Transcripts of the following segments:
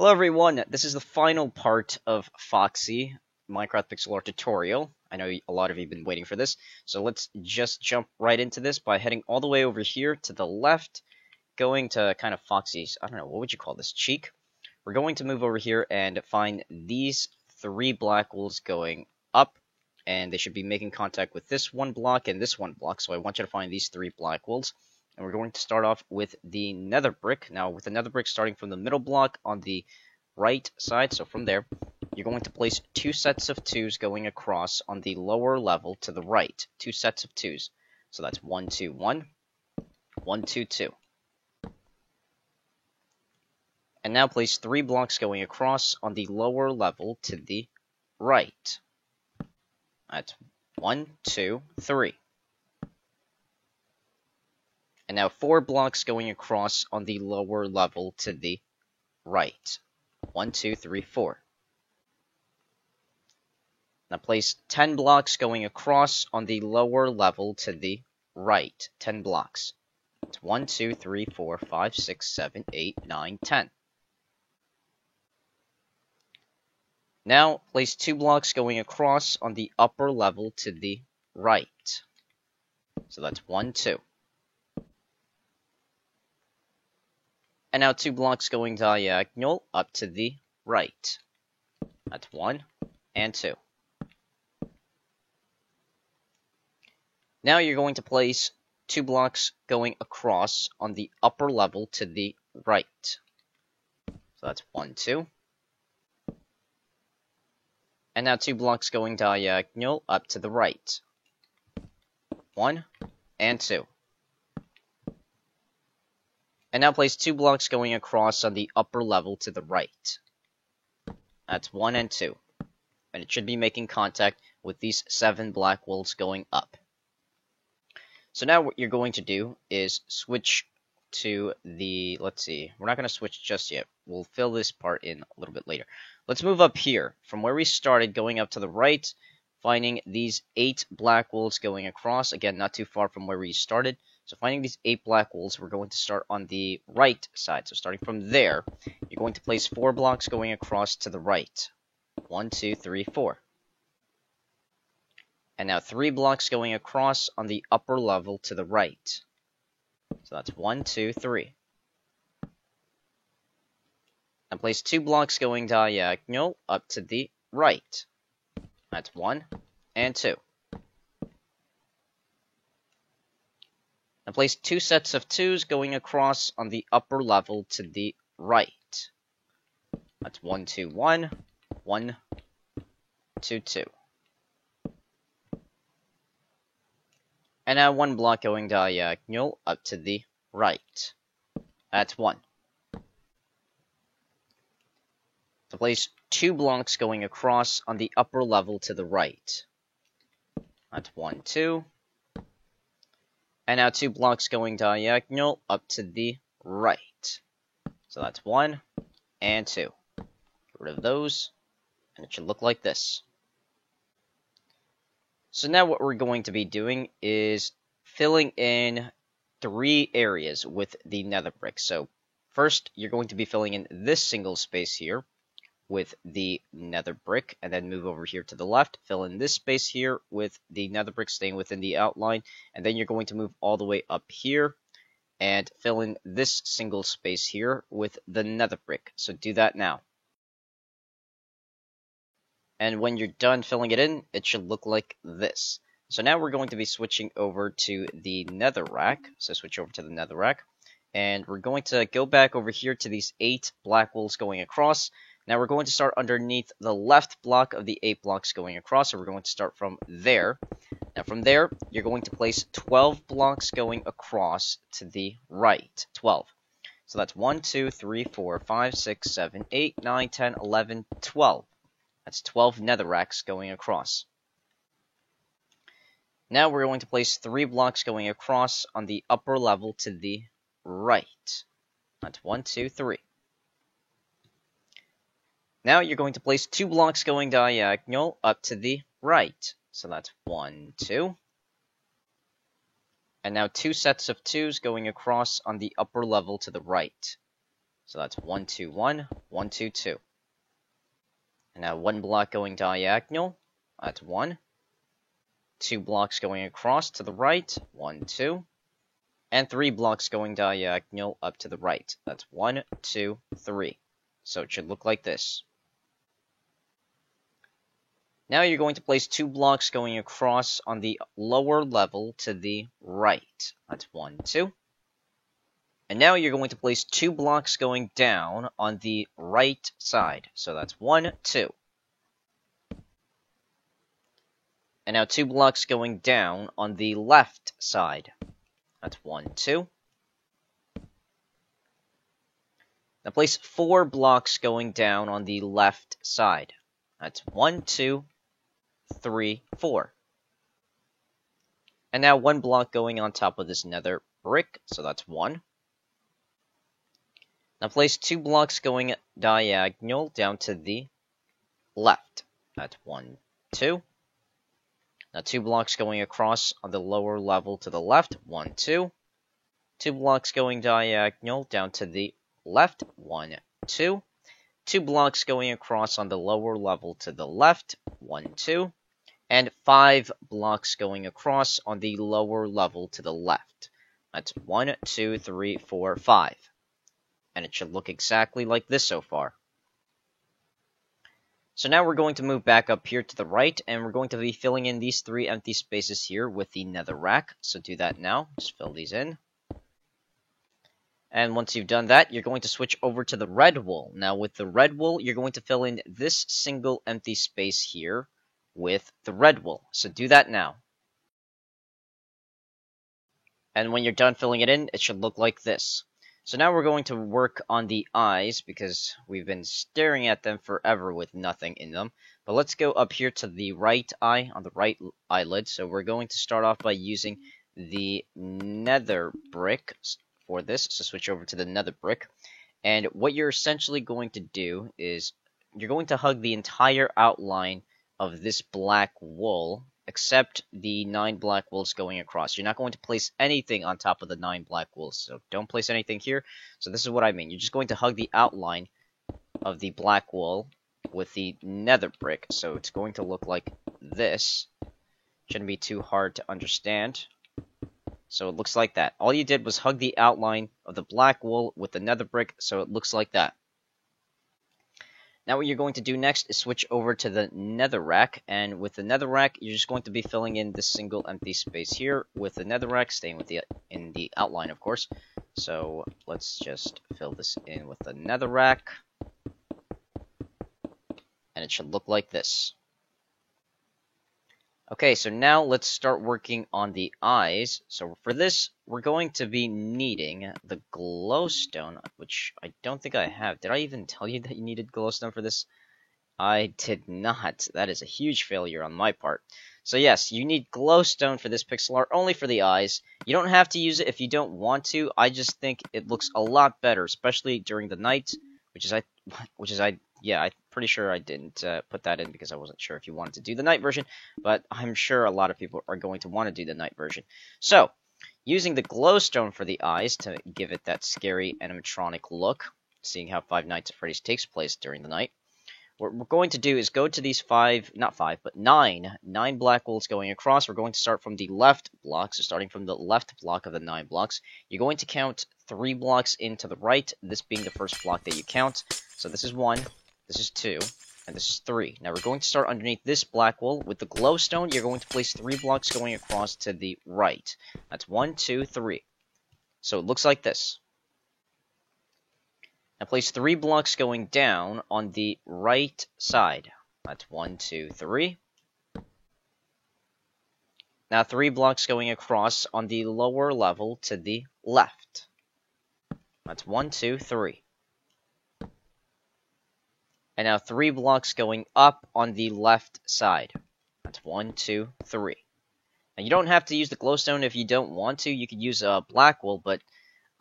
Hello everyone, this is the final part of Foxy Minecraft Pixel Art tutorial. I know a lot of you have been waiting for this, so let's just jump right into this by heading all the way over here to the left, going to kind of Foxy's, I don't know, what would you call this, cheek? We're going to move over here and find these three black walls going up, and they should be making contact with this one block and this one block, so I want you to find these three black walls. And we're going to start off with the nether brick. Now, with the nether brick starting from the middle block on the right side, so from there, you're going to place two sets of twos going across on the lower level to the right. Two sets of twos. So that's 1, 2, 1, 1, 2, 2. And now place three blocks going across on the lower level to the right. That's 1, 2, 3. And now four blocks going across on the lower level to the right. 1, 2, 3, 4. Now place 10 blocks going across on the lower level to the right. 10 blocks. It's 1, 2, 3, 4, 5, 6, 7, 8, 9, 10. Now place 2 blocks going across on the upper level to the right. So that's 1, 2. And now 2 blocks going diagonal up to the right. That's 1 and 2. Now you're going to place 2 blocks going across on the upper level to the right. So that's 1, 2. And now 2 blocks going diagonal up to the right. 1 and 2. And now place 2 blocks going across on the upper level to the right. That's 1 and 2. And it should be making contact with these 7 black walls going up. So now what you're going to do is switch to the, let's see, we're not going to switch just yet. We'll fill this part in a little bit later. Let's move up here from where we started, going up to the right, finding these 8 black walls going across. Again, not too far from where we started. So finding these 8 black walls, we're going to start on the right side. So starting from there, you're going to place 4 blocks going across to the right. 1, 2, 3, 4. And now 3 blocks going across on the upper level to the right. So that's 1, 2, 3. And place 2 blocks going diagonal up to the right. That's 1 and 2. And place 2 sets of twos going across on the upper level to the right. That's 1, 2, 1, 1, 2, 2. And now 1 block going diagonal up to the right. That's 1. So place 2 blocks going across on the upper level to the right. That's 1, 2. And now 2 blocks going diagonal up to the right. So that's 1 and 2. Get rid of those, and it should look like this. So now what we're going to be doing is filling in 3 areas with the nether brick. So first, you're going to be filling in this single space here with the nether brick, and then move over here to the left, fill in this space here with the nether brick staying within the outline, and then you're going to move all the way up here and fill in this single space here with the nether brick. So do that now. And when you're done filling it in, it should look like this. So now we're going to be switching over to the netherrack. So switch over to the netherrack, and we're going to go back over here to these 8 black walls going across. Now we're going to start underneath the left block of the 8 blocks going across, so we're going to start from there. Now from there, you're going to place 12 blocks going across to the right. 12. So that's 1, 2, 3, 4, 5, 6, 7, 8, 9, 10, 11, 12. That's 12 netherracks going across. Now we're going to place 3 blocks going across on the upper level to the right. That's 1, 2, 3. Now you're going to place 2 blocks going diagonal up to the right. So that's 1, 2. And now 2 sets of twos going across on the upper level to the right. So that's 1, 2, 1, 1, 2, 2. And now 1 block going diagonal, that's 1. 2 blocks going across to the right, 1, 2. And 3 blocks going diagonal up to the right. That's 1, 2, 3. So it should look like this. Now you're going to place 2 blocks going across on the lower level to the right. That's 1, 2. And now you're going to place 2 blocks going down on the right side. So that's 1, 2. And now 2 blocks going down on the left side. That's 1, 2. Now place 4 blocks going down on the left side. That's 1, 2, 3, 4. And now 1 block going on top of this nether brick, so that's 1. Now place 2 blocks going diagonal down to the left. That's 1, 2. Now 2 blocks going across on the lower level to the left, 1, 2. 2 blocks going diagonal down to the left, 1, 2. 2 blocks going across on the lower level to the left, 1, 2. And 5 blocks going across on the lower level to the left. That's 1, 2, 3, 4, 5. And it should look exactly like this so far. So now we're going to move back up here to the right, and we're going to be filling in these 3 empty spaces here with the netherrack. So do that now. Just fill these in. And once you've done that, you're going to switch over to the red wool. Now with the red wool, you're going to fill in this single empty space here with the red wool. So do that now. And when you're done filling it in, it should look like this. So now we're going to work on the eyes, because we've been staring at them forever with nothing in them. But let's go up here to the right eye, on the right eyelid. So we're going to start off by using the nether brick for this. So switch over to the nether brick. And what you're essentially going to do is, you're going to hug the entire outline of this black wool, except the 9 black wools going across. You're not going to place anything on top of the 9 black wools, so don't place anything here. So this is what I mean. You're just going to hug the outline of the black wool with the nether brick. So it's going to look like this. Shouldn't be too hard to understand. So it looks like that. All you did was hug the outline of the black wool with the nether brick, so it looks like that. Now what you're going to do next is switch over to the netherrack, and with the netherrack, you're just going to be filling in this single empty space here with the netherrack, staying with in the outline, of course. So let's just fill this in with the netherrack, and it should look like this. Okay, so now let's start working on the eyes. So for this, we're going to be needing the glowstone, which I don't think I have. Did I even tell you that you needed glowstone for this? I did not. That is a huge failure on my part. So yes, you need glowstone for this pixel art, only for the eyes. You don't have to use it if you don't want to. I just think it looks a lot better, especially during the night, I'm pretty sure I didn't put that in because I wasn't sure if you wanted to do the night version, but I'm sure a lot of people are going to want to do the night version. So, using the glowstone for the eyes to give it that scary animatronic look, seeing how Five Nights at Freddy's takes place during the night, what we're going to do is go to these 9 black wools going across. We're going to start from the left block, so starting from the left block of the 9 blocks, you're going to count 3 blocks into the right, this being the first block that you count. So this is 1, this is 2, and this is 3. Now we're going to start underneath this black wool. With the glowstone, you're going to place 3 blocks going across to the right. That's 1, 2, 3. So it looks like this. Now place 3 blocks going down on the right side. That's 1, 2, 3. Now 3 blocks going across on the lower level to the left. That's 1, 2, 3. And now 3 blocks going up on the left side. That's 1, 2, 3. Now you don't have to use the glowstone if you don't want to. You could use a black wool, but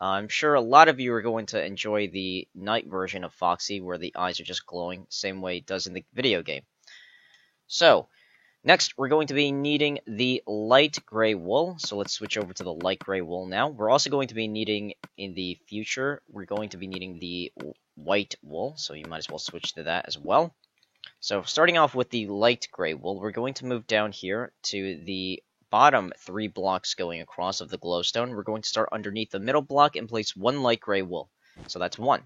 I'm sure a lot of you are going to enjoy the night version of Foxy, where the eyes are just glowing, same way it does in the video game. So, Next, we're going to be needing the light gray wool. So let's switch over to the light gray wool now. We're also going to be needing, in the future, we're going to be needing the white wool. So you might as well switch to that as well. So starting off with the light gray wool, we're going to move down here to the bottom 3 blocks going across of the glowstone. We're going to start underneath the middle block and place 1 light gray wool. So that's 1.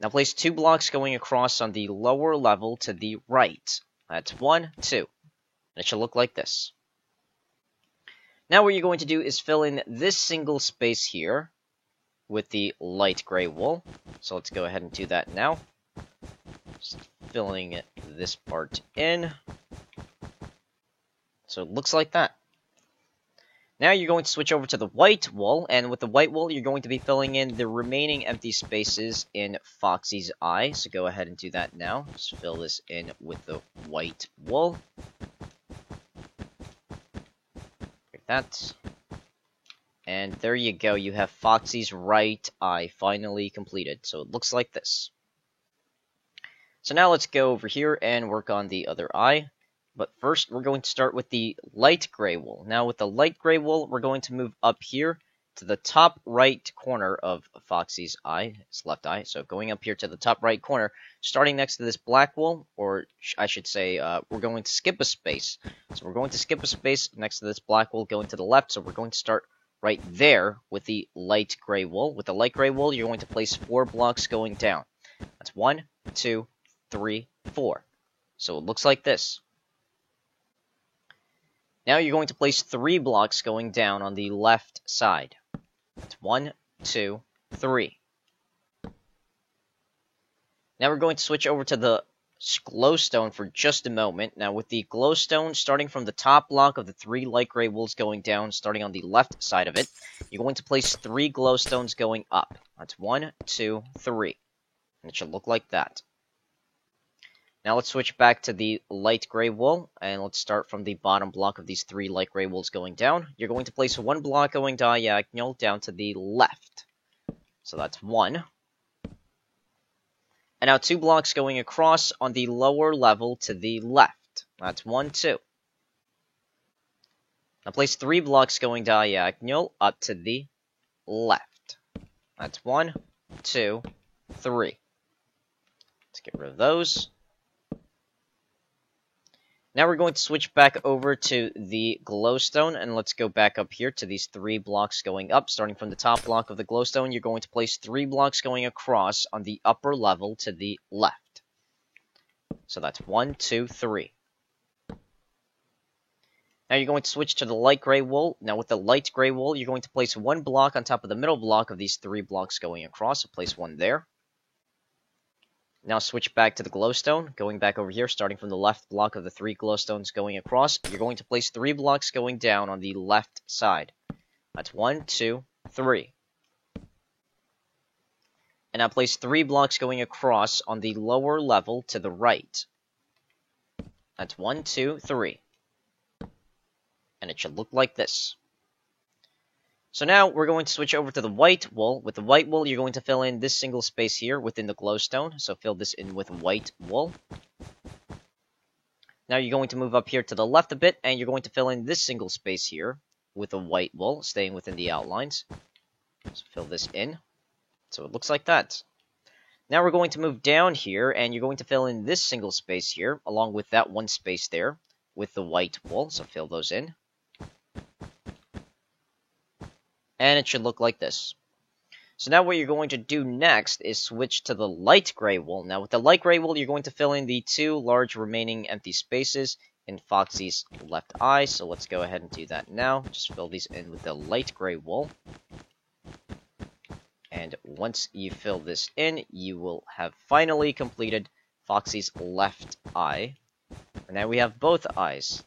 Now place 2 blocks going across on the lower level to the right. That's 1, 2. And it should look like this. Now what you're going to do is fill in this single space here with the light gray wool. So let's go ahead and do that now. Just filling this part in. So it looks like that. Now you're going to switch over to the white wool, and with the white wool, you're going to be filling in the remaining empty spaces in Foxy's eye. So go ahead and do that now. Just fill this in with the white wool. Like that. And there you go. You have Foxy's right eye finally completed. So it looks like this. So now let's go over here and work on the other eye. But first, we're going to start with the light gray wool. Now, with the light gray wool, we're going to move up here to the top right corner of Foxy's eye, his left eye. So going up here to the top right corner, starting next to this black wool, or I should say, we're going to skip a space. So we're going to skip a space next to this black wool going to the left. So we're going to start right there with the light gray wool. With the light gray wool, you're going to place 4 blocks going down. That's 1, 2, 3, 4. So it looks like this. Now you're going to place 3 blocks going down on the left side. That's 1, 2, 3. Now we're going to switch over to the glowstone for just a moment. Now with the glowstone, starting from the top block of the 3 light gray wools going down, starting on the left side of it, you're going to place 3 glowstones going up. That's 1, 2, 3. And it should look like that. Now let's switch back to the light gray wool, and let's start from the bottom block of these 3 light gray wools going down. You're going to place 1 block going diagonal down to the left. So that's 1. And now 2 blocks going across on the lower level to the left. That's 1, 2. Now place 3 blocks going diagonal up to the left. That's 1, 2, 3. Let's get rid of those. Now we're going to switch back over to the glowstone, and let's go back up here to these 3 blocks going up. Starting from the top block of the glowstone, you're going to place 3 blocks going across on the upper level to the left. So that's 1, 2, 3. Now you're going to switch to the light gray wool. Now with the light gray wool, you're going to place 1 block on top of the middle block of these 3 blocks going across. So place 1 there. Now switch back to the glowstone, going back over here, starting from the left block of the 3 glowstones going across. You're going to place 3 blocks going down on the left side. That's 1, 2, 3. And now place 3 blocks going across on the lower level to the right. That's 1, 2, 3. And it should look like this. So now we're going to switch over to the white wool. With the white wool, you're going to fill in this single space here within the glowstone. So fill this in with white wool. Now you're going to move up here to the left a bit, and you're going to fill in this single space here with the white wool, staying within the outlines. So fill this in. So it looks like that. Now we're going to move down here, and you're going to fill in this single space here, along with that 1 space there, with the white wool. So fill those in. And it should look like this. So now what you're going to do next is switch to the light gray wool. Now with the light gray wool, you're going to fill in the 2 large remaining empty spaces in Foxy's left eye. So let's go ahead and do that now. Just fill these in with the light gray wool. And once you fill this in, you will have finally completed Foxy's left eye. And now we have both eyes.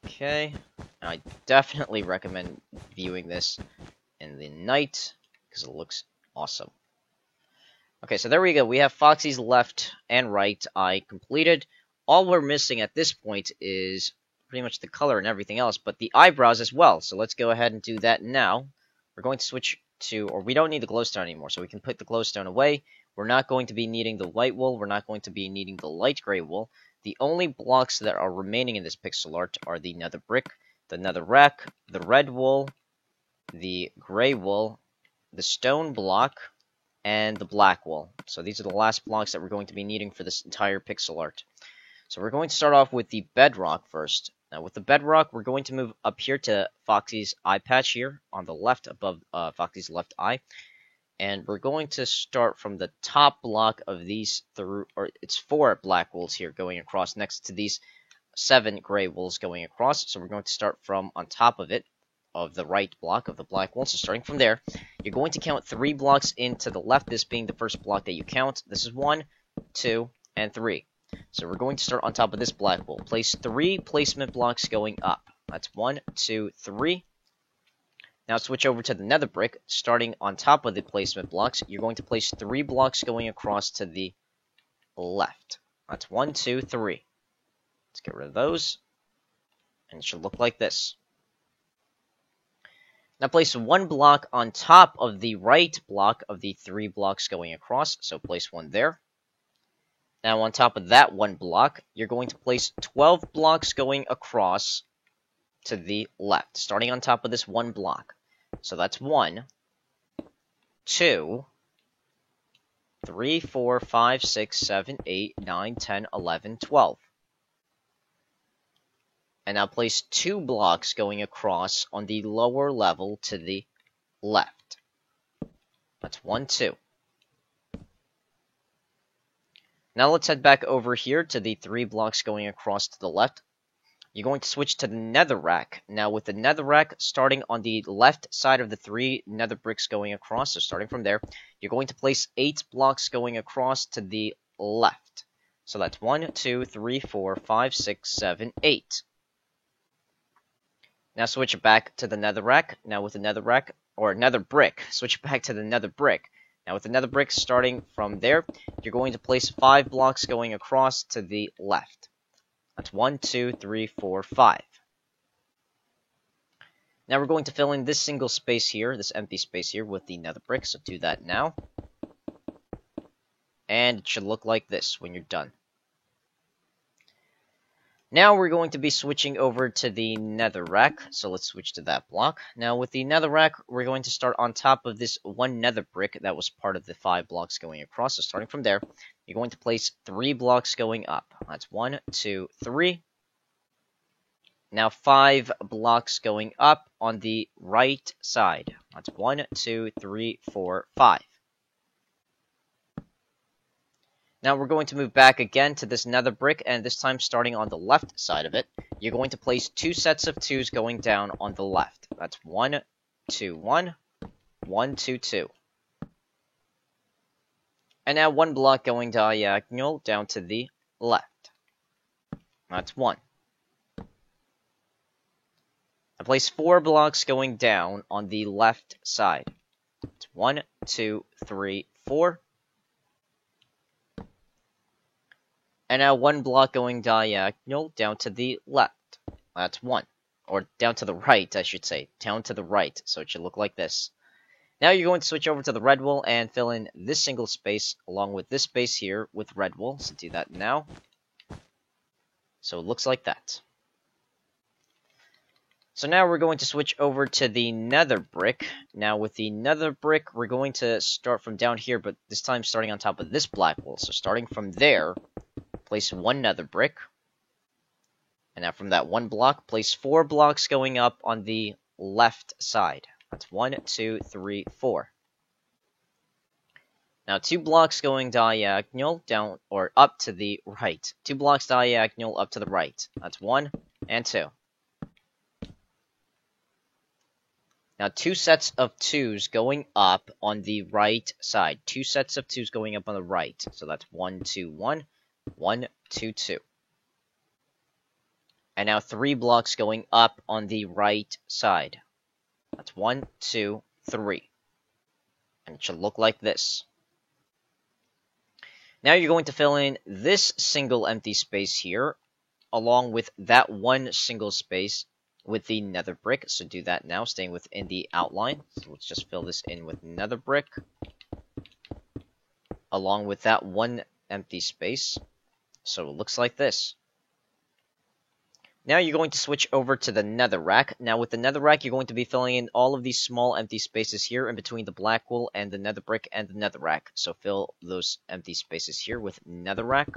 Okay. I definitely recommend viewing this in the night, because it looks awesome. Okay, so there we go. We have Foxy's left and right eye completed. All we're missing at this point is pretty much the color and everything else, but the eyebrows as well. So let's go ahead and do that now. We're going to switch to, or we don't need the glowstone anymore, so we can put the glowstone away. We're not going to be needing the white wool. We're not going to be needing the light gray wool. The only blocks that are remaining in this pixel art are the nether brick, the netherrack, the red wool, the gray wool, the stone block, and the black wool. So these are the last blocks that we're going to be needing for this entire pixel art. So we're going to start off with the bedrock first. Now with the bedrock, we're going to move up here to Foxy's eye patch here on the left above Foxy's left eye. And we're going to start from the top block of these it's 4 black wools here going across next to these 7 gray wools going across. So we're going to start from on top of it, of the right block of the black wool. So starting from there, you're going to count 3 blocks into the left, this being the first block that you count. This is 1, 2, and 3. So we're going to start on top of this black wool. Place 3 placement blocks going up. That's 1, 2, 3. Now switch over to the nether brick. Starting on top of the placement blocks, you're going to place 3 blocks going across to the left. That's 1, 2, 3. Let's get rid of those. And it should look like this. Now place 1 block on top of the right block of the 3 blocks going across. So place 1 there. Now on top of that 1 block, you're going to place 12 blocks going across to the left, starting on top of this 1 block. So that's 1, 2, 3, 4, 5, 6, 7, 8, 9, 10, 11, 12. And now place 2 blocks going across on the lower level to the left. That's 1, 2. Now let's head back over here to the 3 blocks going across to the left. You're going to switch to the netherrack. Now with the netherrack, starting on the left side of the 3 nether bricks going across, so starting from there, you're going to place 8 blocks going across to the left. So that's 1, 2, 3, 4, 5, 6, 7, 8. Now switch back to the netherrack. Now with the netherrack, or nether brick, switch back to the nether brick. Now with the nether brick, starting from there, you're going to place 5 blocks going across to the left. That's 1, 2, 3, 4, 5. Now we're going to fill in this single space here, this empty space here, with the nether brick, so do that now. And it should look like this when you're done. Now we're going to be switching over to the netherrack, so let's switch to that block. Now with the netherrack, we're going to start on top of this 1 nether brick that was part of the 5 blocks going across. So starting from there, you're going to place 3 blocks going up. That's 1, 2, 3. Now 5 blocks going up on the right side. That's 1, 2, 3, 4, 5. Now we're going to move back again to this nether brick, and this time starting on the left side of it, you're going to place 2 sets of 2s going down on the left. That's 1, 2, 1, 1, 2, 2. And now 1 block going diagonal down to the left. That's 1. I place 4 blocks going down on the left side. It's 1, 2, 3, 4. And now 1 block going diagonal down to the left. That's 1. Or down to the right, I should say. Down to the right. So it should look like this. Now you're going to switch over to the red wool and fill in this single space along with this space here with red wool. So do that now. So it looks like that. So now we're going to switch over to the nether brick. Now with the nether brick, we're going to start from down here, but this time starting on top of this black wool. So starting from there, place 1 nether brick. And now from that 1 block, place 4 blocks going up on the left side. That's 1, 2, 3, 4. Now 2 blocks going diagonal down or up to the right. 2 blocks diagonal up to the right. That's 1 and 2. Now 2 sets of 2s going up on the right side. 2 sets of 2s going up on the right. So that's 1, 2, 1, 1, 2, 2. And now 3 blocks going up on the right side. That's 1, 2, 3. And it should look like this. Now you're going to fill in this single empty space here, along with that 1 single space with the nether brick. So do that now, staying within the outline. So let's just fill this in with nether brick, along with that one empty space. So it looks like this. Now you're going to switch over to the netherrack. Now with the netherrack, you're going to be filling in all of these small empty spaces here in between the black wool and the nether brick and the netherrack. So fill those empty spaces here with netherrack.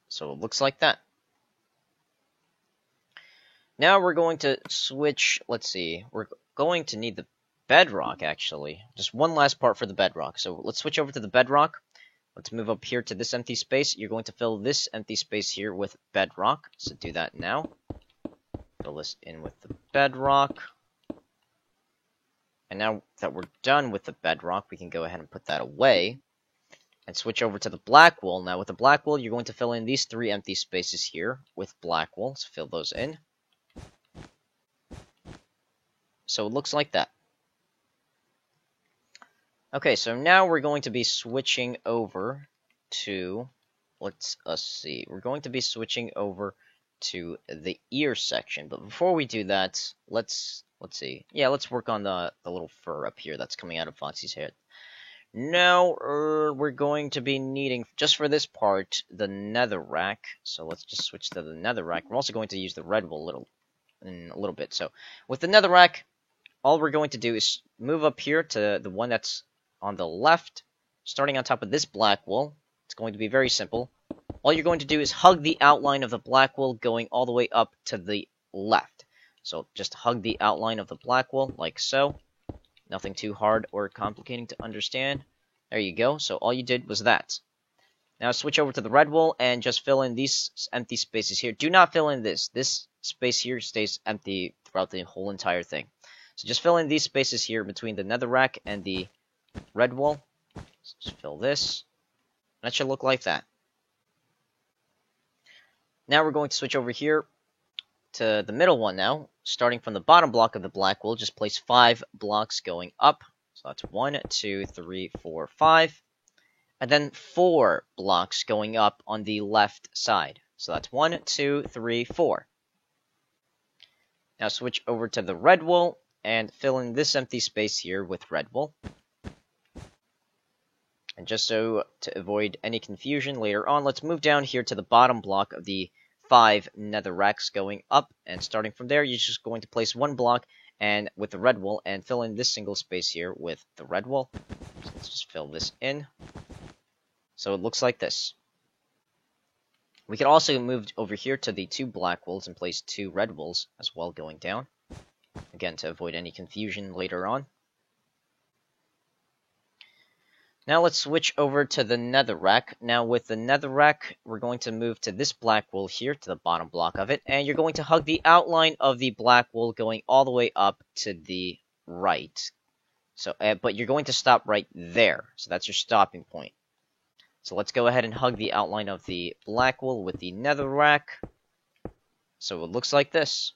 So it looks like that. Now we're going to switch, let's see, we're going to need the bedrock actually. Just one last part for the bedrock. So let's switch over to the bedrock. Let's move up here to this empty space. You're going to fill this empty space here with bedrock. So do that now. Fill this in with the bedrock. And now that we're done with the bedrock, we can go ahead and put that away. And switch over to the black wool. Now with the black wool, you're going to fill in these 3 empty spaces here with black wool. So fill those in. So it looks like that. Okay, so now we're going to be switching over to, let's see, we're going to be switching over to the ear section. But before we do that, let's see. Yeah, let's work on the little fur up here that's coming out of Foxy's head. Now, we're going to be needing, just for this part, the netherrack. So let's just switch to the netherrack. We're also going to use the red wool in a little bit. So with the netherrack, all we're going to do is move up here to the one that's on the left, starting on top of this black wool. It's going to be very simple. All you're going to do is hug the outline of the black wool going all the way up to the left. So just hug the outline of the black wool like so. Nothing too hard or complicating to understand. There you go. So all you did was that. Now switch over to the red wool and just fill in these empty spaces here. Do not fill in this. This space here stays empty throughout the whole entire thing. So just fill in these spaces here between the netherrack and the red wool. Just fill this. That should look like that. Now we're going to switch over here to the middle one now. Starting from the bottom block of the black wool, just place 5 blocks going up. So that's 1, 2, 3, 4, 5. And then 4 blocks going up on the left side. So that's 1, 2, 3, 4. Now switch over to the red wool and fill in this empty space here with red wool. And just so to avoid any confusion later on, let's move down here to the bottom block of the 5 netherracks going up. And starting from there, you're just going to place 1 block and with the red wool and fill in this single space here with the red wool. So let's just fill this in. So it looks like this. We can also move over here to the 2 black wools and place 2 red wools as well going down. Again, to avoid any confusion later on. Now let's switch over to the netherrack. Now with the netherrack, we're going to move to this black wool here, to the bottom block of it. And you're going to hug the outline of the black wool going all the way up to the right. So, but you're going to stop right there. So that's your stopping point. So let's go ahead and hug the outline of the black wool with the netherrack. So it looks like this.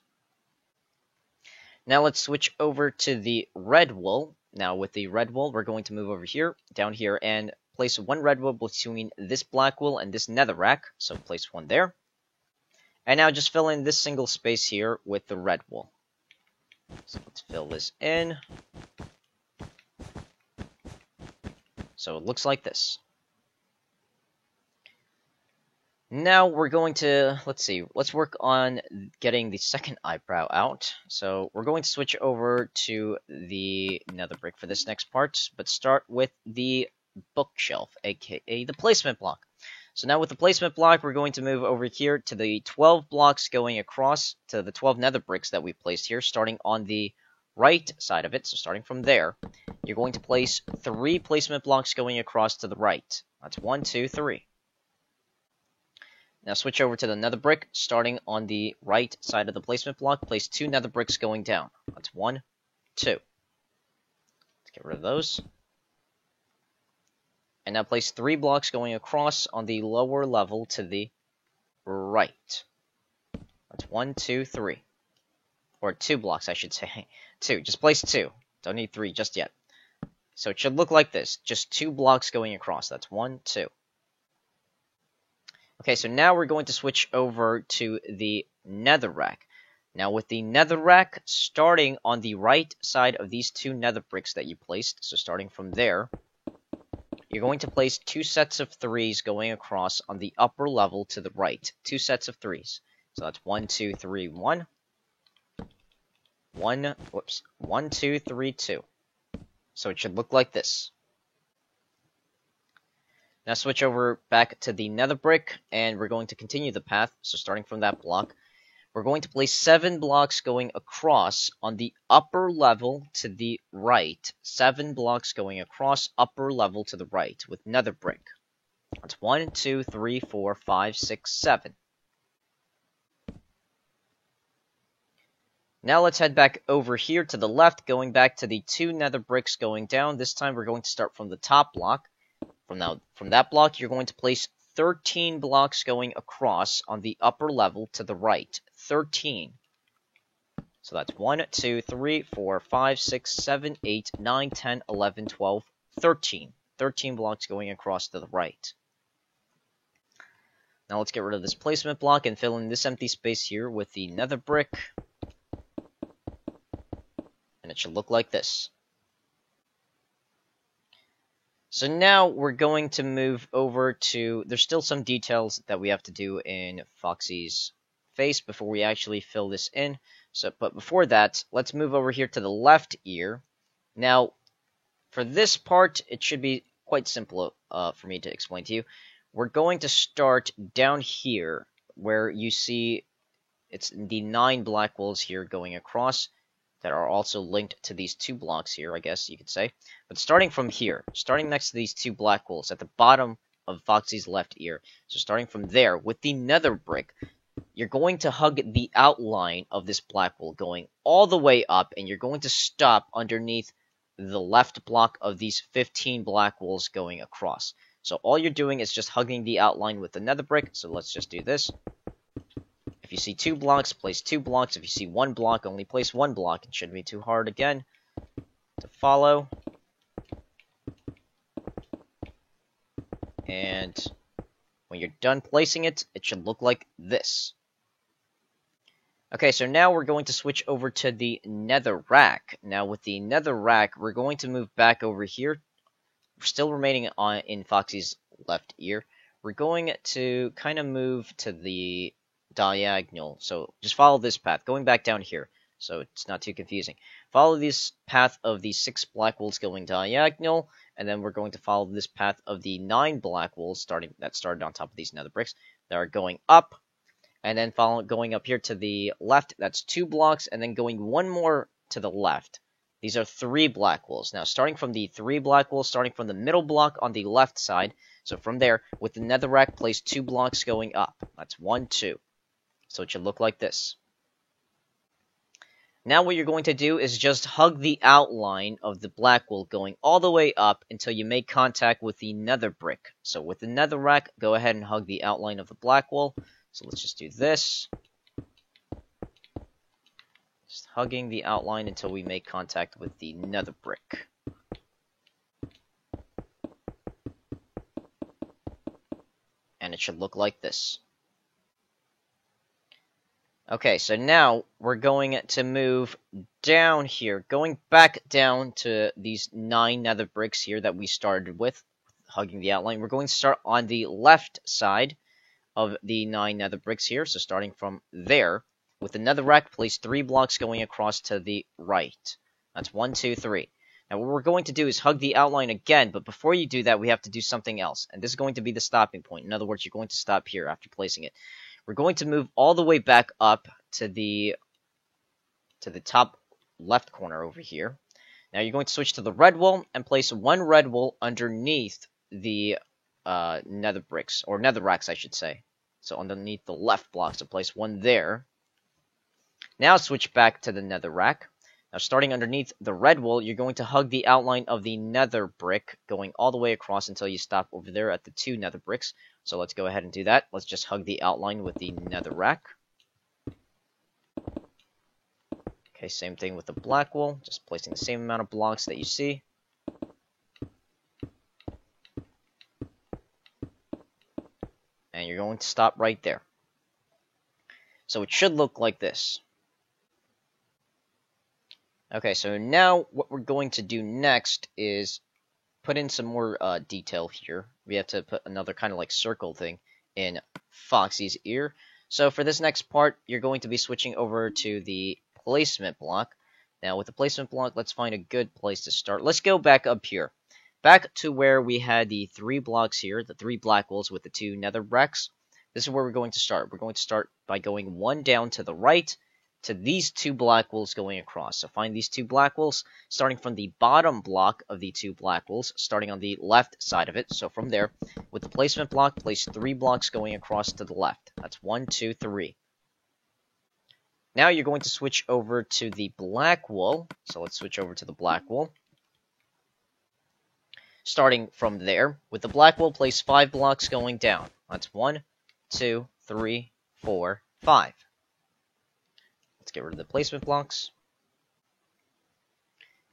Now let's switch over to the red wool. Now with the red wool, we're going to move over here, down here, and place 1 red wool between this black wool and this netherrack. So place 1 there. And now just fill in this single space here with the red wool. So let's fill this in. So it looks like this. Now we're going to, let's work on getting the second eyebrow out. So we're going to switch over to the nether brick for this next part, but start with the bookshelf, aka the placement block. So now with the placement block, we're going to move over here to the 12 blocks going across to the 12 nether bricks that we placed here, starting on the right side of it. So starting from there, you're going to place 3 placement blocks going across to the right. That's 1, 2, 3. Now switch over to the nether brick, starting on the right side of the placement block. Place 2 nether bricks going down. That's 1, 2. Let's get rid of those. And now place 3 blocks going across on the lower level to the right. That's 1, 2, 3. Or 2 blocks, I should say. 2. Just place 2. Don't need 3 just yet. So it should look like this. Just 2 blocks going across. That's 1, 2. Okay, so now we're going to switch over to the netherrack. Now with the netherrack, starting on the right side of these two nether bricks that you placed, so starting from there, you're going to place 2 sets of 3s going across on the upper level to the right. 2 sets of 3s. So that's 1, 2, 3, 1. 1, 2, 3, 2. So it should look like this. Now switch over back to the nether brick, and we're going to continue the path. So starting from that block, we're going to place 7 blocks going across on the upper level to the right. 7 blocks going across upper level to the right with nether brick. That's 1, 2, 3, 4, 5, 6, 7. Now let's head back over here to the left, going back to the 2 nether bricks going down. This time we're going to start from the top block. From that block, you're going to place 13 blocks going across on the upper level to the right. 13. So that's 1, 2, 3, 4, 5, 6, 7, 8, 9, 10, 11, 12, 13. 13 blocks going across to the right. Now let's get rid of this placement block and fill in this empty space here with the nether brick. And it should look like this. So now we're going to move over to, there's still some details that we have to do in Foxy's face before we actually fill this in. But before that, let's move over here to the left ear. Now, for this part, it should be quite simple for me to explain to you. We're going to start down here where you see it's the 9 black walls here going across that are also linked to these 2 blocks here, I guess you could say. But starting from here, starting next to these 2 black walls at the bottom of Foxy's left ear, so starting from there with the nether brick, you're going to hug the outline of this black wall going all the way up, and you're going to stop underneath the left block of these 15 black walls going across. So all you're doing is just hugging the outline with the nether brick, so let's just do this. If you see 2 blocks, place 2 blocks. If you see 1 block, only place 1 block. It shouldn't be too hard again to follow. And when you're done placing it, it should look like this. Okay, so now we're going to switch over to the netherrack. Now with the netherrack, we're going to move back over here. We're still remaining in Foxy's left ear. We're going to kind of move to the diagonal. So just follow this path, going back down here, so it's not too confusing. Follow this path of the 6 black walls going diagonal, and then we're going to follow this path of the 9 black walls that started on top of these nether bricks that are going up, and then going up here to the left. That's 2 blocks, and then going 1 more to the left. These are 3 black walls. Now starting from the 3 black walls, starting from the middle block on the left side, so from there with the netherrack, place 2 blocks going up. That's 1, 2. So it should look like this. Now what you're going to do is just hug the outline of the black wall going all the way up until you make contact with the nether brick. So with the netherrack, go ahead and hug the outline of the black wall. So let's just do this. Just hugging the outline until we make contact with the nether brick. And it should look like this. Okay, so now we're going to move down here, going back down to these 9 nether bricks here that we started with, hugging the outline. We're going to start on the left side of the 9 nether bricks here, so starting from there, with the netherrack, place 3 blocks going across to the right. That's 1, 2, 3. Now what we're going to do is hug the outline again, but before you do that, we have to do something else, and this is going to be the stopping point. In other words, you're going to stop here after placing it. We're going to move all the way back up to the top left corner over here. Now you're going to switch to the red wall and place 1 red wall underneath the nether bricks, or netherracks I should say. So underneath the left block, so place 1 there. Now switch back to the netherrack. Now starting underneath the red wall, you're going to hug the outline of the nether brick, going all the way across until you stop over there at the 2 nether bricks. So let's go ahead and do that. Let's just hug the outline with the netherrack. Okay, same thing with the black wall, just placing the same amount of blocks that you see. And you're going to stop right there. So it should look like this. Okay, so now what we're going to do next is put in some more detail here. We have to put another kind of like circle thing in Foxy's ear. So for this next part, you're going to be switching over to the placement block. Now with the placement block, let's find a good place to start. Let's go back up here. Back to where we had the 3 blocks here, the 3 Blackwolves with the 2 Netherbricks. This is where we're going to start. We're going to start by going 1 down to the right to these 2 Blackwolves going across. So find these 2 Blackwolves, starting from the bottom block of the 2 Blackwolves, starting on the left side of it. So from there, with the placement block, place 3 blocks going across to the left. That's 1, 2, 3. Now you're going to switch over to the black wool. So let's switch over to the black wool. Starting from there, with the black wool, place 5 blocks going down. That's 1, 2, 3, 4, 5. Let's get rid of the placement blocks.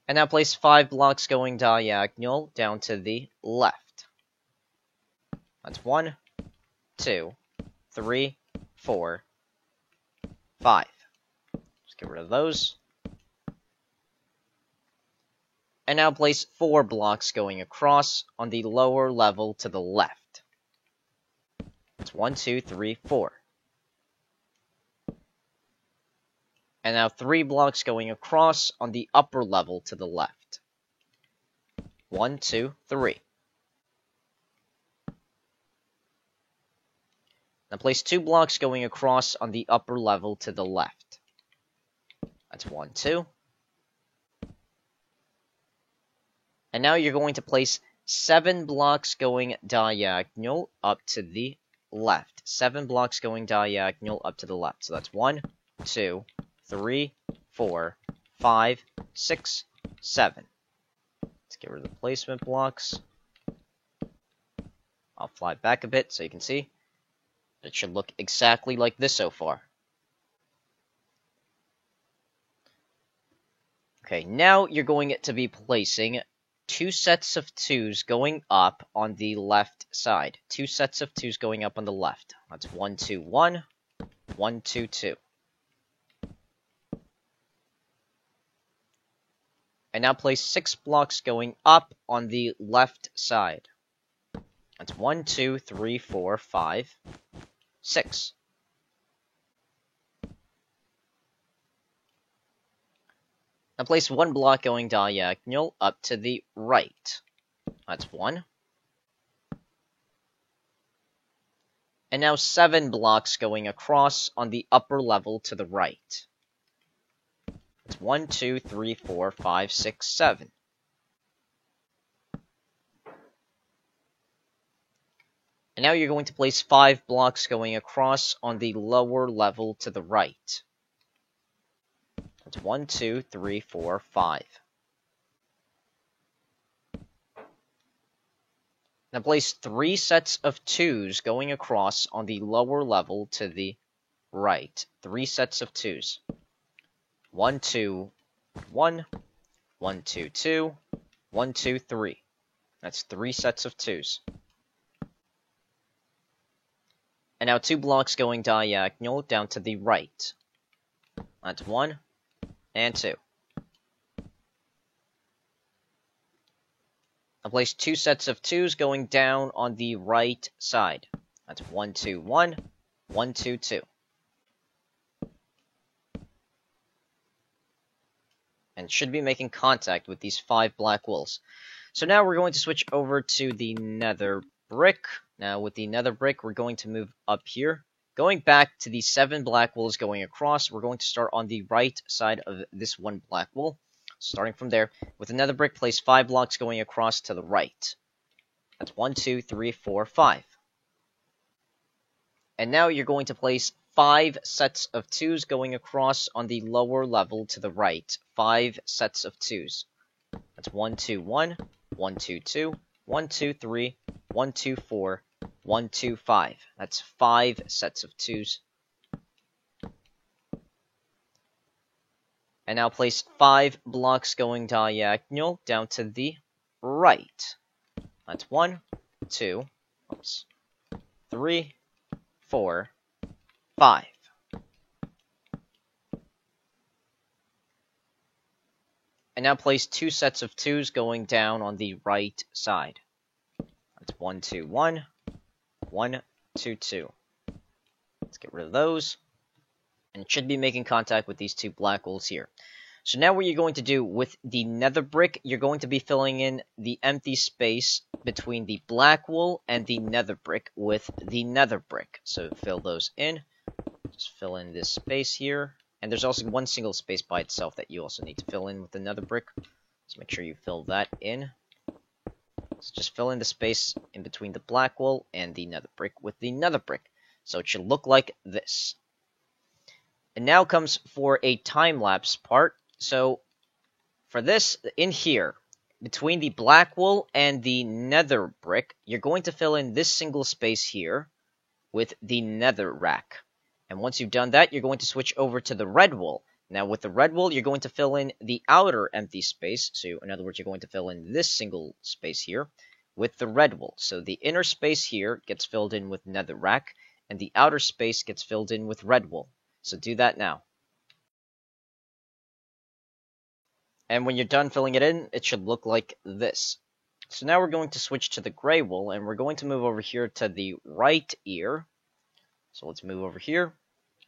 And now place 5 blocks going diagonal down to the left. That's 1, 2, 3, 4, 5. Let's get rid of those. And now place 4 blocks going across on the lower level to the left. That's 1, 2, 3, 4. And now 3 blocks going across on the upper level to the left. 1, 2, 3. Now place 2 blocks going across on the upper level to the left. That's 1, 2. And now you're going to place 7 blocks going diagonal up to the left. 7 blocks going diagonal up to the left. So that's 1, 2, 3, 4, 5, 6, 7. Let's get rid of the placement blocks. I'll fly back a bit so you can see. It should look exactly like this so far. Okay, now you're going to be placing 2 sets of 2s going up on the left side. 2 sets of 2s going up on the left. That's 1, 2, 1, 1, 2, 2. And now place 6 blocks going up on the left side. That's 1, 2, 3, 4, 5, 6. Now place 1 block going diagonal up to the right. That's 1. And now 7 blocks going across on the upper level to the right. It's 1, 2, 3, 4, 5, 6, 7. And now you're going to place 5 blocks going across on the lower level to the right. That's 1, 2, 3, 4, 5. Now place 3 sets of 2s going across on the lower level to the right. 3 sets of 2s. 1, 2, 1, 1, 2, 2, 1, 2, 3. That's 3 sets of 2s. And now 2 blocks going diagonal down to the right. That's 1 and 2. Now place 2 sets of 2s going down on the right side. That's 1, 2, 1, 1, 2, 2. And should be making contact with these 5 black wolves. So now we're going to switch over to the nether brick. Now with the nether brick, we're going to move up here. Going back to the 7 black wolves going across, we're going to start on the right side of this 1 black wool. Starting from there, with another brick, place 5 blocks going across to the right. That's 1, 2, 3, 4, 5. And now you're going to place 5 sets of 2s going across on the lower level to the right. 5 sets of 2s. That's 1, 2, 1, 1, 2, 2, 1, 2, 3, 1, 2, 4, 1, 2, 5. That's 5 sets of 2s. And now place 5 blocks going diagonal down to the right. That's 1, 2, 3, 4, 5. And now place 2 sets of 2s going down on the right side. That's 1, 2, 1, 1, 2, 2. Let's get rid of those. And it should be making contact with these 2 black holes here. So now what you're going to do with the nether brick, you're going to be filling in the empty space between the black wool and the nether brick with the nether brick. So fill those in. Just fill in this space here. And there's also one single space by itself that you also need to fill in with the nether brick. So make sure you fill that in. So just fill in the space in between the black wool and the nether brick with the nether brick. So it should look like this. And now comes for a time-lapse part. So for this, in here, between the black wool and the nether brick, you're going to fill in this single space here with the nether rack. And once you've done that, you're going to switch over to the red wool. Now with the red wool, you're going to fill in the outer empty space. So in other words, you're going to fill in this single space here with the red wool. So the inner space here gets filled in with nether rack, and the outer space gets filled in with red wool. So do that now. And when you're done filling it in, it should look like this. So now we're going to switch to the gray wool, and we're going to move over here to the right ear. So let's move over here.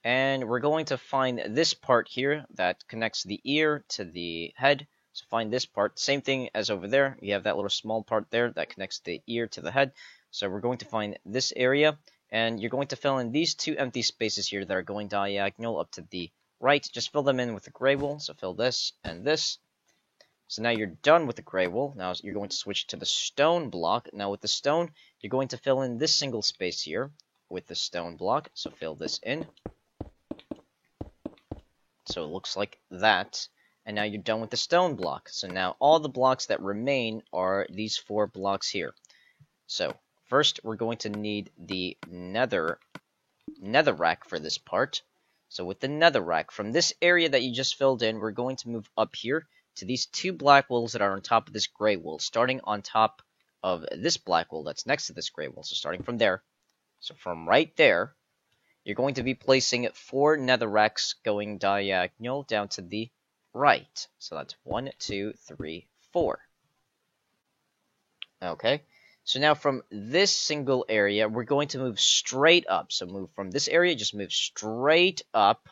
And we're going to find this part here that connects the ear to the head. So find this part. Same thing as over there. You have that little small part there that connects the ear to the head. So we're going to find this area. And you're going to fill in these 2 empty spaces here that are going diagonal up to the right. Just fill them in with the gray wool. So fill this and this. So now you're done with the gray wool. Now you're going to switch to the stone block. Now with the stone, you're going to fill in this single space here with the stone block. So fill this in. So it looks like that. And now you're done with the stone block. So now all the blocks that remain are these 4 blocks here. So first we're going to need the nether rack for this part. So with the nether rack, from this area that you just filled in, we're going to move up here to these 2 black wools that are on top of this gray wool, starting on top of this black wool that's next to this gray wool. So starting from there. So from right there, you're going to be placing 4 nether racks going diagonal down to the right. So that's 1, 2, 3, 4. Okay. So now from this single area, we're going to move straight up. So move from this area, just move straight up.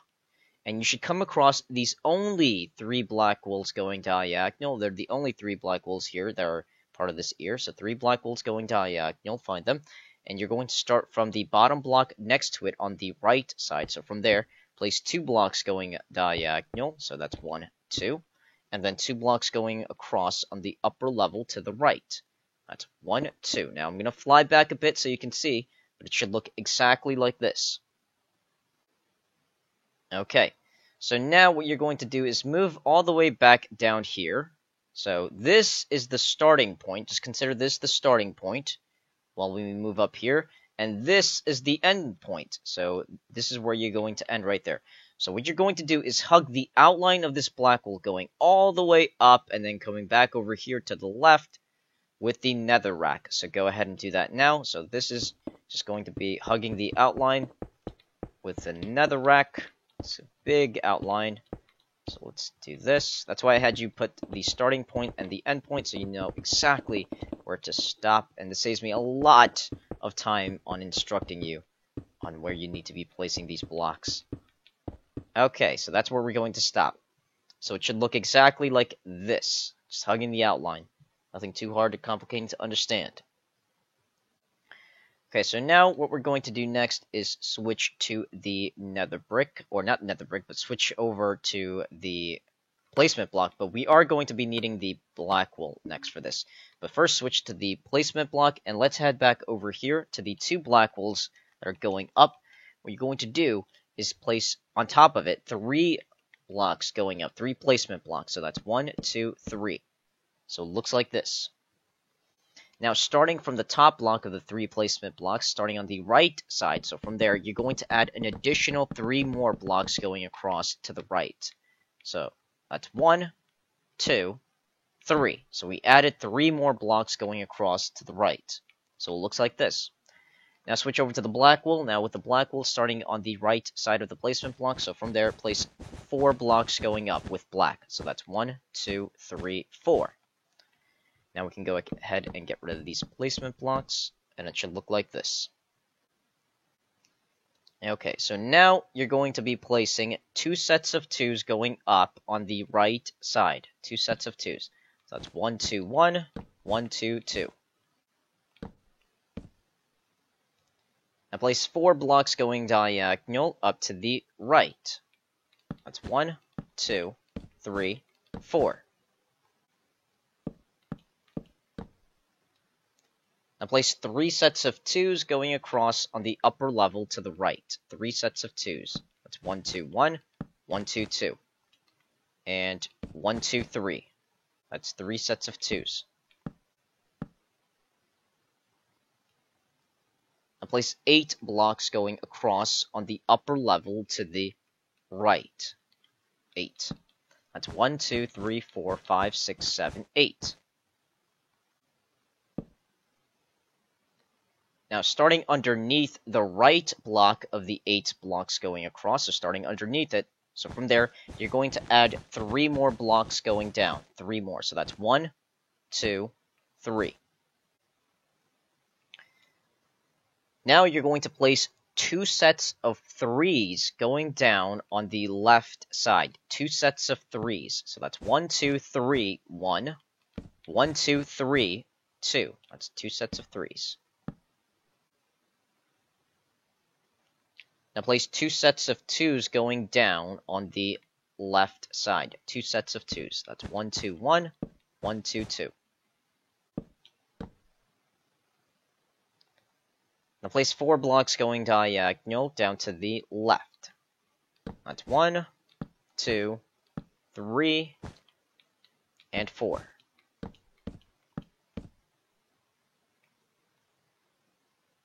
And you should come across these only 3 black wools going diagonal. They're the only 3 black wools here that are part of this ear. So 3 black wools going diagonal. Find them. And you're going to start from the bottom block next to it on the right side. So from there, place 2 blocks going diagonal. So that's 1, 2. And then 2 blocks going across on the upper level to the right. That's 1, 2. Now I'm going to fly back a bit so you can see, but it should look exactly like this. Okay, so now what you're going to do is move all the way back down here. So this is the starting point. Just consider this the starting point while we move up here. And this is the end point. So this is where you're going to end right there. So what you're going to do is hug the outline of this black wool going all the way up and then coming back over here to the left with the nether rack. So go ahead and do that now. So this is just going to be hugging the outline with the nether rack. It's a big outline. So let's do this. That's why I had you put the starting point and the end point so you know exactly where to stop. And this saves me a lot of time on instructing you on where you need to be placing these blocks. Okay, so that's where we're going to stop. So it should look exactly like this. Just hugging the outline. Nothing too hard or complicated to understand. Okay, so now what we're going to do next is switch to the nether brick, or not nether brick, but switch over to the placement block, but we are going to be needing the black wool next for this. But first switch to the placement block, and let's head back over here to the 2 black wools that are going up. What you're going to do is place on top of it 3 blocks going up, 3 placement blocks, so that's 1, 2, 3. So it looks like this. Now, starting from the top block of the 3 placement blocks, starting on the right side, so from there, you're going to add an additional 3 more blocks going across to the right. So, that's 1, 2, 3. So we added 3 more blocks going across to the right. So it looks like this. Now switch over to the black wool. Now with the black wool starting on the right side of the placement block. So from there, place 4 blocks going up with black. So that's 1, 2, 3, 4. Now we can go ahead and get rid of these placement blocks, and it should look like this. Okay, so now you're going to be placing 2 sets of 2s going up on the right side. 2 sets of 2s. So that's 1, 2, 1, 1, 2, 2. Now place 4 blocks going diagonal up to the right. That's 1, 2, 3, 4. Now place 3 sets of 2s going across on the upper level to the right. 3 sets of 2s. That's 1, 2, 1, 1, 2, 2. And 1, 2, 3. That's 3 sets of 2s. Now place 8 blocks going across on the upper level to the right. 8. That's 1, 2, 3, 4, 5, 6, 7, 8. Now, starting underneath the right block of the 8 blocks going across, so starting underneath it, so from there, you're going to add 3 more blocks going down. 3 more. So that's 1, 2, 3. Now you're going to place 2 sets of 3s going down on the left side. 2 sets of 3s. So that's 1, 2, 3, 1. 1, 2, 3, 2. That's 2 sets of 3s. Now place 2 sets of 2s going down on the left side. 2 sets of 2s. That's 1, 2, 1, 1, 2, 2. Now place 4 blocks going diagonal down to the left. That's 1, 2, 3, and 4.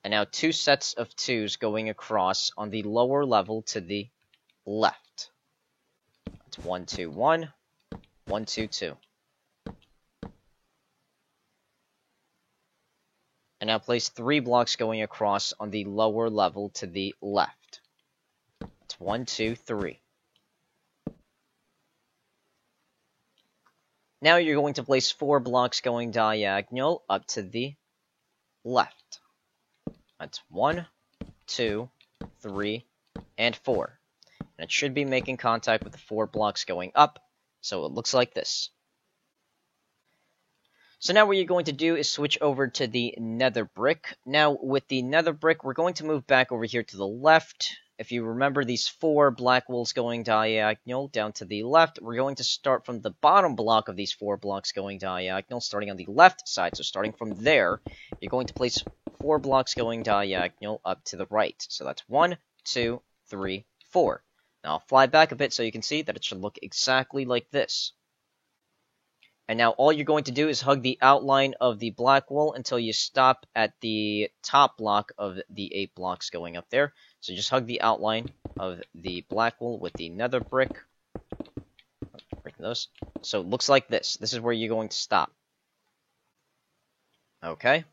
And now 2 sets of 2s going across on the lower level to the left. That's 1, 2, 1, 1, 2, 2. And now place 3 blocks going across on the lower level to the left. That's 1, 2, 3. Now you're going to place 4 blocks going diagonal up to the left. That's 1, 2, 3, and 4. And it should be making contact with the 4 blocks going up, so it looks like this. So now what you're going to do is switch over to the nether brick. Now with the nether brick, we're going to move back over here to the left. If you remember these 4 black wools going diagonal down to the left, we're going to start from the bottom block of these 4 blocks going diagonal, starting on the left side. So starting from there, you're going to place 4 blocks going diagonal up to the right. So that's 1, 2, 3, 4. Now I'll fly back a bit so you can see that it should look exactly like this. And now all you're going to do is hug the outline of the black wool until you stop at the top block of the 8 blocks going up there. So just hug the outline of the black wool with the nether brick. Breaking those. So it looks like this. This is where you're going to stop. Okay.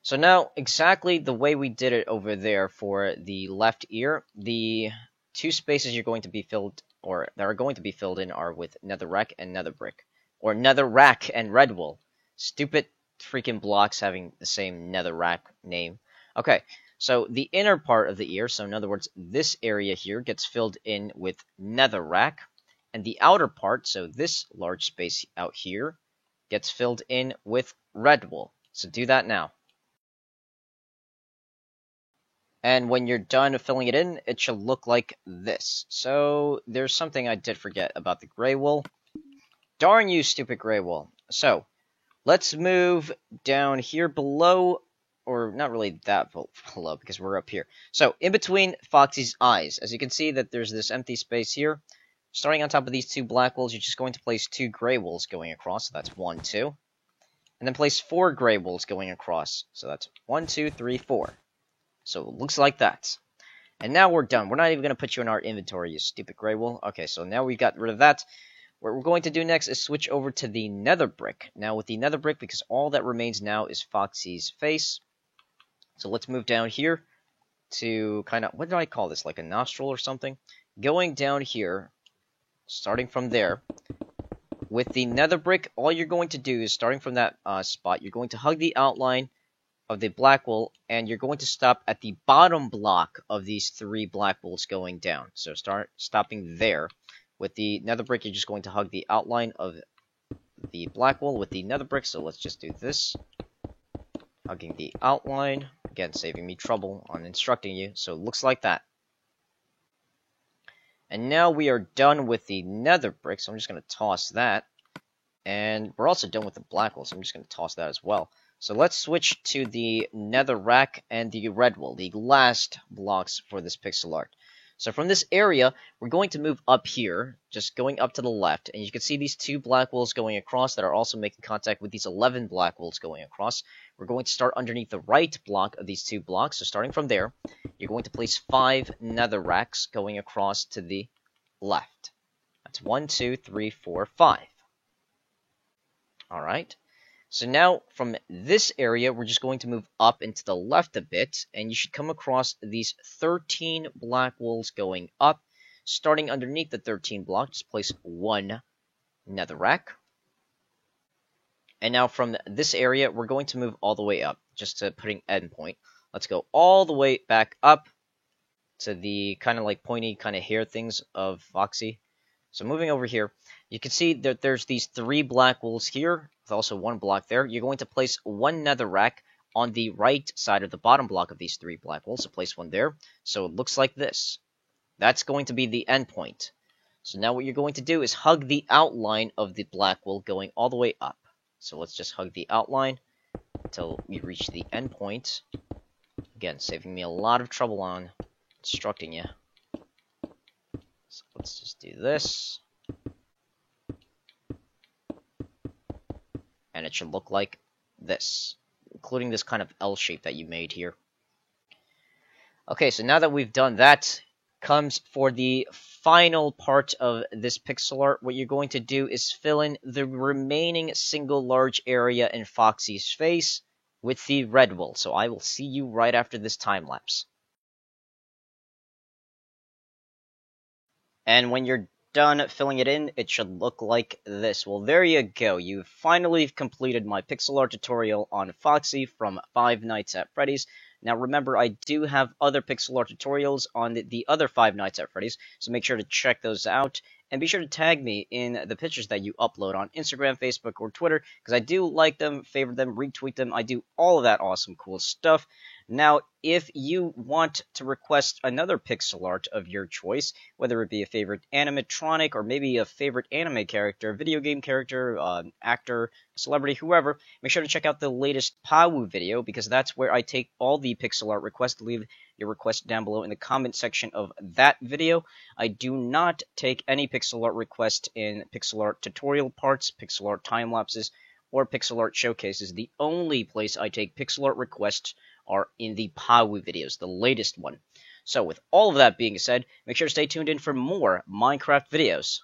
So now, exactly the way we did it over there for the left ear, the 2 spaces you're going to be filled, or that are going to be filled in, are with netherrack and nether brick. Or netherrack and red wool. Stupid freaking blocks having the same netherrack name. Okay, so the inner part of the ear, so in other words, this area here gets filled in with netherrack. And the outer part, so this large space out here, gets filled in with red wool. So do that now. And when you're done filling it in, it should look like this. So, there's something I did forget about the gray wool. Darn you, stupid gray wool. So, let's move down here below, or not really that below, because we're up here. So, in between Foxy's eyes, as you can see that there's this empty space here. Starting on top of these 2 black wools, you're just going to place 2 gray wools going across. So that's 1, 2. And then place 4 gray wools going across. So that's 1, 2, 3, 4. So it looks like that. And now we're done. We're not even going to put you in our inventory, you stupid gray wool. Okay, so now we got rid of that. What we're going to do next is switch over to the nether brick. Now with the nether brick, because all that remains now is Foxy's face, So let's move down here to kind of, what did I call this, like a nostril or something? Going down here, starting from there, with the nether brick, all you're going to do is, starting from that spot, you're going to hug the outline of the black wool, and you're going to stop at the bottom block of these 3 black wools going down. So start stopping there. With the nether brick, you're just going to hug the outline of the black wool with the nether brick. So let's just do this. Hugging the outline. Again, saving me trouble on instructing you. So it looks like that. And now we are done with the nether brick, so I'm just going to toss that. And we're also done with the black wool, so I'm just going to toss that as well. So let's switch to the nether rack and the red wool, the last blocks for this pixel art. So from this area, we're going to move up here, just going up to the left, and you can see these 2 black wools going across that are also making contact with these 11 black wools going across. We're going to start underneath the right block of these 2 blocks, so starting from there, you're going to place 5 nether racks going across to the left. That's 1, 2, 3, 4, 5. Alright. So now, from this area, we're just going to move up into the left a bit, and you should come across these 13 black wools going up. Starting underneath the 13 block, just place 1 netherrack. And now from this area, we're going to move all the way up, just to putting endpoint. Let's go all the way back up to the kind of like pointy kind of hair things of Foxy. So moving over here, you can see that there's these 3 black wools here, with also 1 block there. You're going to place 1 netherrack on the right side of the bottom block of these 3 black wools, so place 1 there. So it looks like this. That's going to be the endpoint. So now what you're going to do is hug the outline of the black wool going all the way up. So let's just hug the outline until we reach the endpoint. Again, saving me a lot of trouble on instructing you. So let's just do this. And it should look like this, including this kind of L shape that you made here. Okay, so now that we've done that, comes for the final part of this pixel art. What you're going to do is fill in the remaining single large area in Foxy's face with the red wool. So I will see you right after this time lapse. And when you're done filling it in, it should look like this. Well, there you go. You've finally completed my pixel art tutorial on Foxy from Five Nights at Freddy's. Now remember, I do have other pixel art tutorials on the other Five Nights at Freddy's, so make sure to check those out. And be sure to tag me in the pictures that you upload on Instagram, Facebook, or Twitter, because I do like them, favorite them, retweet them. I do all of that awesome, cool stuff. Now, if you want to request another pixel art of your choice, whether it be a favorite animatronic or maybe a favorite anime character, video game character, actor, celebrity, whoever, make sure to check out the latest Pawu video, because that's where I take all the pixel art requests. Leave your request down below in the comment section of that video. I do not take any pixel art requests in pixel art tutorial parts, pixel art time lapses, or pixel art showcases. The only place I take pixel art requests are in the Pawu videos, the latest one. So with all of that being said, make sure to stay tuned in for more Minecraft videos.